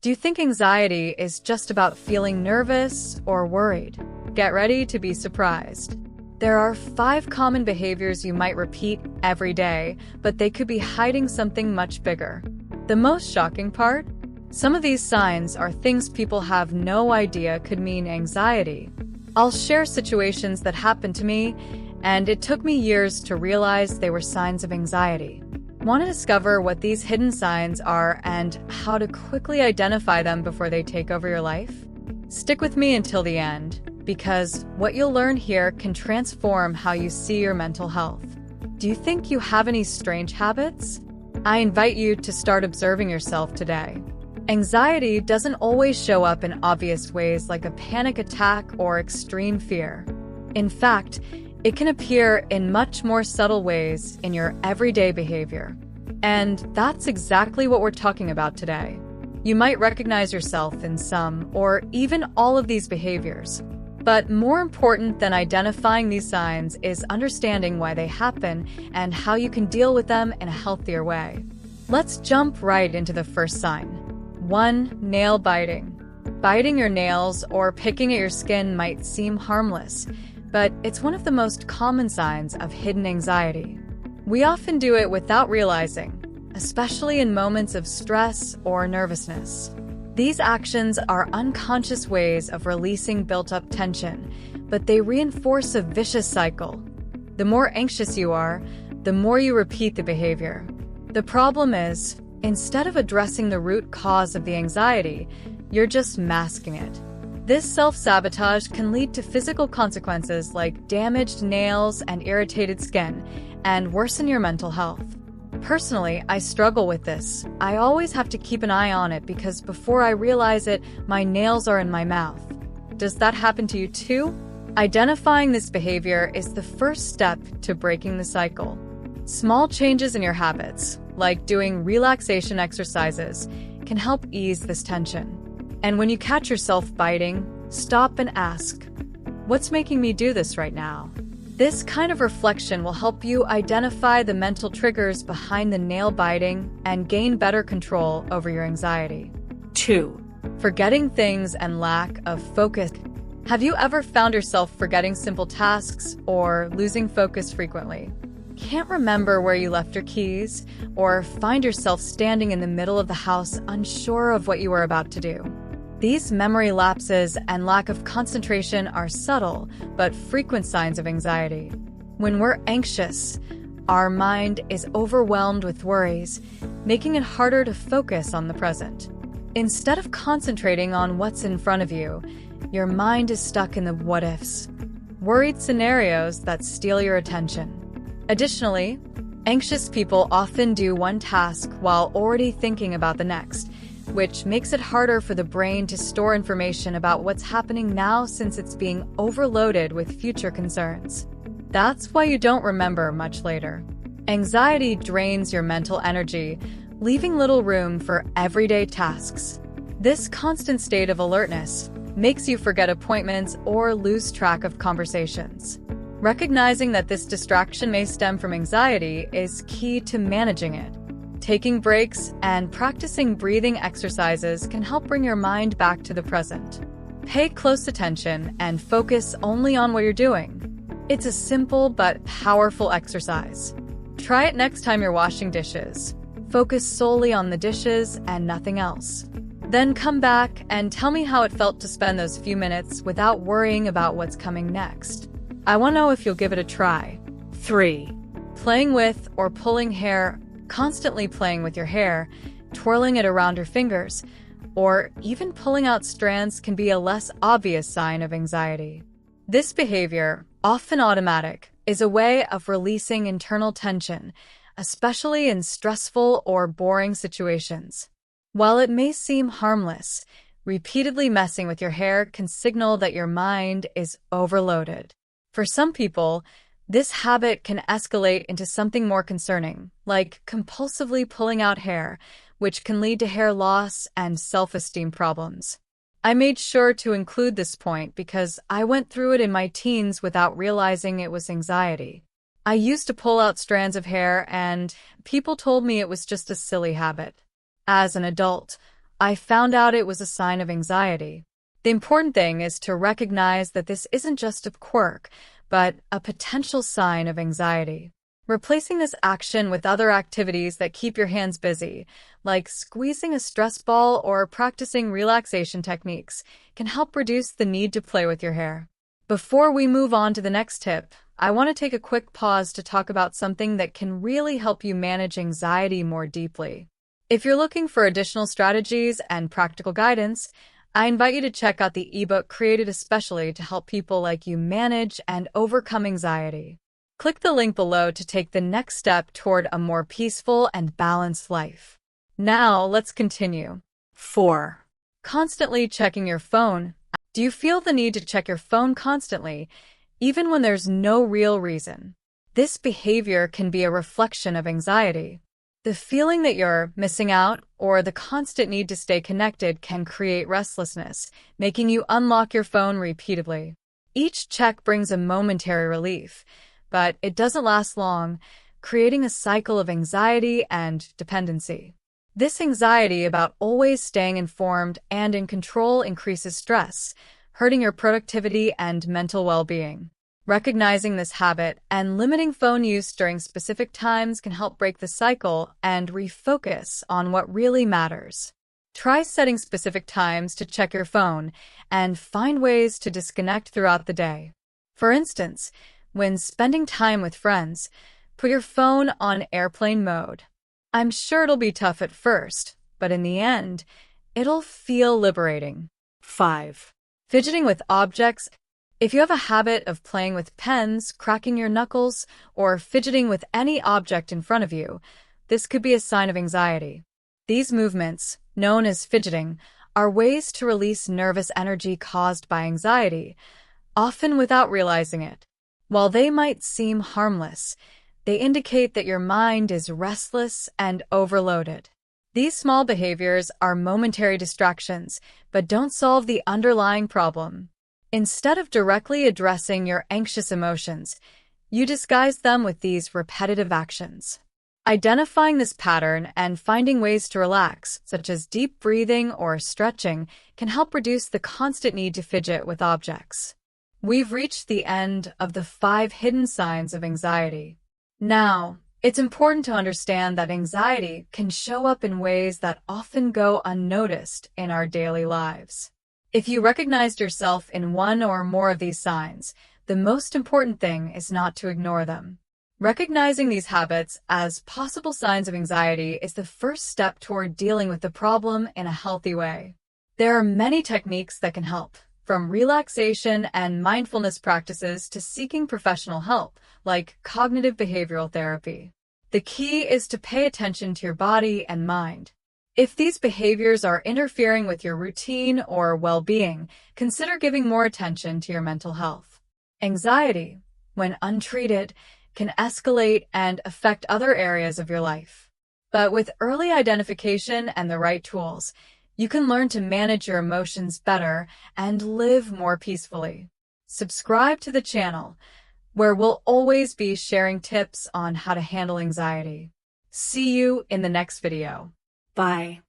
Do you think anxiety is just about feeling nervous or worried? Get ready to be surprised. There are 5 common behaviors you might repeat every day, but they could be hiding something much bigger. The most shocking part? Some of these signs are things people have no idea could mean anxiety. I'll share situations that happened to me, and it took me years to realize they were signs of anxiety. Want to discover what these hidden signs are and how to quickly identify them before they take over your life? Stick with me until the end, because what you'll learn here can transform how you see your mental health. Do you think you have any strange habits? I invite you to start observing yourself today. Anxiety doesn't always show up in obvious ways like a panic attack or extreme fear. In fact, it can appear in much more subtle ways in your everyday behavior. And that's exactly what we're talking about today. You might recognize yourself in some or even all of these behaviors. But more important than identifying these signs is understanding why they happen and how you can deal with them in a healthier way. Let's jump right into the first sign. 1. Nail biting. Biting your nails or picking at your skin might seem harmless, but it's one of the most common signs of hidden anxiety. We often do it without realizing, especially in moments of stress or nervousness. These actions are unconscious ways of releasing built-up tension, but they reinforce a vicious cycle. The more anxious you are, the more you repeat the behavior. The problem is, instead of addressing the root cause of the anxiety, you're just masking it. This self-sabotage can lead to physical consequences like damaged nails and irritated skin, and worsen your mental health. Personally, I struggle with this. I always have to keep an eye on it because before I realize it, my nails are in my mouth. Does that happen to you too? Identifying this behavior is the first step to breaking the cycle. Small changes in your habits, like doing relaxation exercises, can help ease this tension. And when you catch yourself biting, stop and ask, what's making me do this right now? This kind of reflection will help you identify the mental triggers behind the nail biting and gain better control over your anxiety. 2. Forgetting things and lack of focus. Have you ever found yourself forgetting simple tasks or losing focus frequently? Can't remember where you left your keys, or find yourself standing in the middle of the house unsure of what you were about to do? These memory lapses and lack of concentration are subtle but frequent signs of anxiety. When we're anxious, our mind is overwhelmed with worries, making it harder to focus on the present. Instead of concentrating on what's in front of you, your mind is stuck in the what-ifs, worried scenarios that steal your attention. Additionally, anxious people often do one task while already thinking about the next, which makes it harder for the brain to store information about what's happening now since it's being overloaded with future concerns. That's why you don't remember much later. Anxiety drains your mental energy, leaving little room for everyday tasks. This constant state of alertness makes you forget appointments or lose track of conversations. Recognizing that this distraction may stem from anxiety is key to managing it. Taking breaks and practicing breathing exercises can help bring your mind back to the present. Pay close attention and focus only on what you're doing. It's a simple but powerful exercise. Try it next time you're washing dishes. Focus solely on the dishes and nothing else. Then come back and tell me how it felt to spend those few minutes without worrying about what's coming next. I want to know if you'll give it a try. 3. Playing with or pulling hair. Constantly playing with your hair, twirling it around your fingers, or even pulling out strands can be a less obvious sign of anxiety. This behavior, often automatic, is a way of releasing internal tension, especially in stressful or boring situations. While it may seem harmless, repeatedly messing with your hair can signal that your mind is overloaded. For some people, this habit can escalate into something more concerning, like compulsively pulling out hair, which can lead to hair loss and self-esteem problems. I made sure to include this point because I went through it in my teens without realizing it was anxiety. I used to pull out strands of hair and people told me it was just a silly habit. As an adult, I found out it was a sign of anxiety. The important thing is to recognize that this isn't just a quirk, but a potential sign of anxiety. Replacing this action with other activities that keep your hands busy, like squeezing a stress ball or practicing relaxation techniques, can help reduce the need to play with your hair. Before we move on to the next tip, I want to take a quick pause to talk about something that can really help you manage anxiety more deeply. If you're looking for additional strategies and practical guidance, I invite you to check out the ebook created especially to help people like you manage and overcome anxiety. Click the link below to take the next step toward a more peaceful and balanced life. Now, let's continue. 4. Constantly checking your phone. Do you feel the need to check your phone constantly, even when there's no real reason? This behavior can be a reflection of anxiety. The feeling that you're missing out or the constant need to stay connected can create restlessness, making you unlock your phone repeatedly. Each check brings a momentary relief, but it doesn't last long, creating a cycle of anxiety and dependency. This anxiety about always staying informed and in control increases stress, hurting your productivity and mental well-being. Recognizing this habit and limiting phone use during specific times can help break the cycle and refocus on what really matters. Try setting specific times to check your phone and find ways to disconnect throughout the day. For instance, when spending time with friends, put your phone on airplane mode. I'm sure it'll be tough at first, but in the end, it'll feel liberating. 5. Fidgeting with objects. If you have a habit of playing with pens, cracking your knuckles, or fidgeting with any object in front of you, this could be a sign of anxiety. These movements, known as fidgeting, are ways to release nervous energy caused by anxiety, often without realizing it. While they might seem harmless, they indicate that your mind is restless and overloaded. These small behaviors are momentary distractions, but don't solve the underlying problem. Instead of directly addressing your anxious emotions, you disguise them with these repetitive actions. Identifying this pattern and finding ways to relax, such as deep breathing or stretching, can help reduce the constant need to fidget with objects. We've reached the end of the 5 hidden signs of anxiety. Now, it's important to understand that anxiety can show up in ways that often go unnoticed in our daily lives. If you recognized yourself in one or more of these signs, the most important thing is not to ignore them. Recognizing these habits as possible signs of anxiety is the first step toward dealing with the problem in a healthy way. There are many techniques that can help, from relaxation and mindfulness practices to seeking professional help, like cognitive behavioral therapy. The key is to pay attention to your body and mind. If these behaviors are interfering with your routine or well-being, consider giving more attention to your mental health. Anxiety, when untreated, can escalate and affect other areas of your life. But with early identification and the right tools, you can learn to manage your emotions better and live more peacefully. Subscribe to the channel, where we'll always be sharing tips on how to handle anxiety. See you in the next video. Bye.